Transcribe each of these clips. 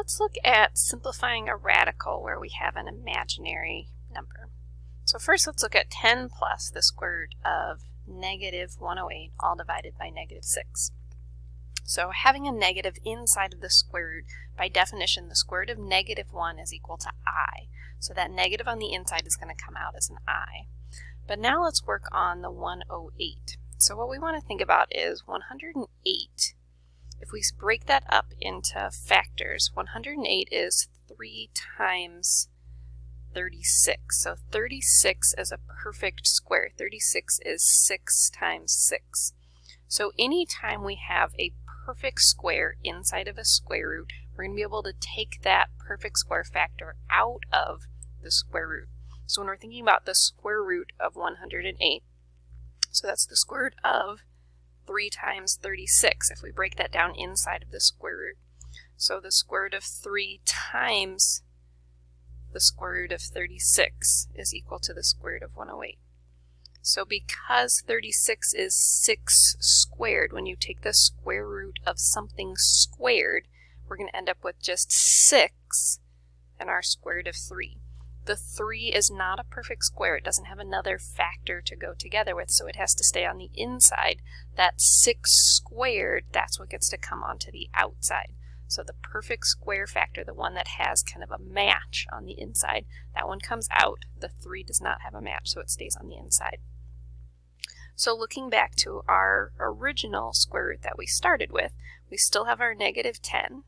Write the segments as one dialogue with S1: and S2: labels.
S1: let's look at simplifying a radical where we have an imaginary number. So first let's look at 10 plus the square root of negative 108 all divided by negative 6. So having a negative inside of the square root, by definition the square root of negative 1 is equal to I. So that negative on the inside is going to come out as an I. But now let's work on the 108. So what we want to think about is 108. If we break that up into factors, 108 is 3 times 36. So 36 is a perfect square. 36 is 6 times 6. So anytime we have a perfect square inside of a square root, we're going to be able to take that perfect square factor out of the square root. So when we're thinking about the square root of 108, so that's the square root of 3 times 36 if we break that down inside of the square root. So the square root of 3 times the square root of 36 is equal to the square root of 108. So because 36 is 6 squared, when you take the square root of something squared, we're going to end up with just 6 and our square root of 3. The 3 is not a perfect square. It doesn't have another factor to go together with, so it has to stay on the inside. That 6 squared, that's what gets to come onto the outside. So the perfect square factor, the one that has kind of a match on the inside, that one comes out. The 3 does not have a match, so it stays on the inside. So looking back to our original square root that we started with, we still have our negative 10.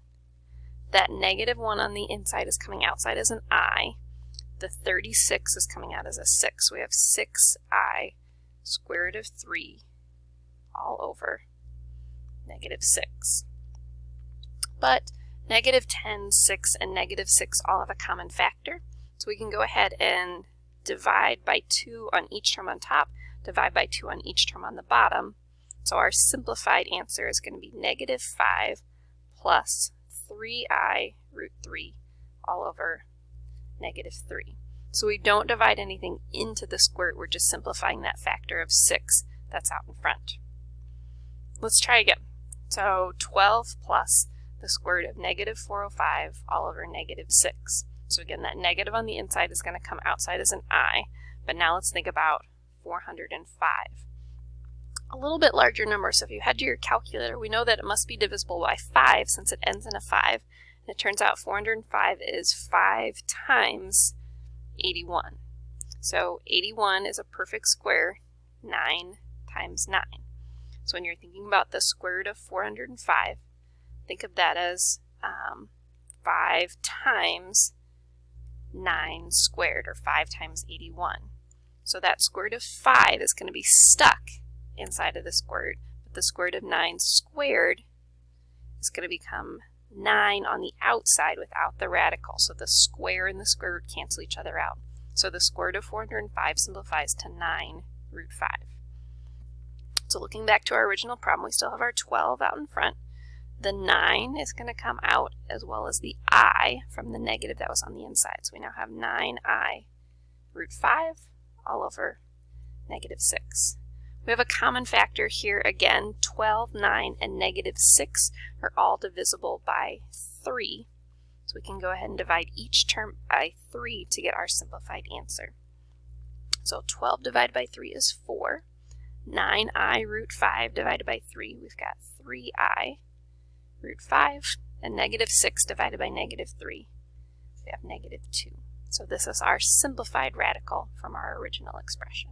S1: That negative 1 on the inside is coming outside as an I. The 36 is coming out as a 6. We have 6i square root of 3 all over negative 6. But negative 10, 6, and negative 6 all have a common factor. So we can go ahead and divide by 2 on each term on top, divide by 2 on each term on the bottom. So our simplified answer is going to be negative 5 plus 3i root 3 all over negative 3. So we don't divide anything into the square root, we're just simplifying that factor of 6 that's out in front. Let's try again. So 12 plus the square root of negative 405 all over negative 6. So again, that negative on the inside is going to come outside as an I, but now let's think about 405. A little bit larger number, so if you head to your calculator, we know that it must be divisible by 5 since it ends in a 5. And it turns out 405 is 5 times 81. So 81 is a perfect square, 9 times 9. So when you're thinking about the square root of 405, think of that as 5 times 9 squared, or 5 times 81. So that square root of 5 is going to be stuck inside of the square root, but the square root of 9 squared is going to become 9 on the outside without the radical. So the square and the square root cancel each other out. So the square root of 405 simplifies to 9 root 5. So looking back to our original problem, we still have our 12 out in front. The 9 is going to come out as well as the I from the negative that was on the inside. So we now have 9i root 5 all over negative 6. We have a common factor here again. 12, 9, and negative 6 are all divisible by 3. So we can go ahead and divide each term by 3 to get our simplified answer. So 12 divided by 3 is 4. 9i root 5 divided by 3, we've got 3i root 5. And negative 6 divided by negative 3, we have negative 2. So this is our simplified radical from our original expression.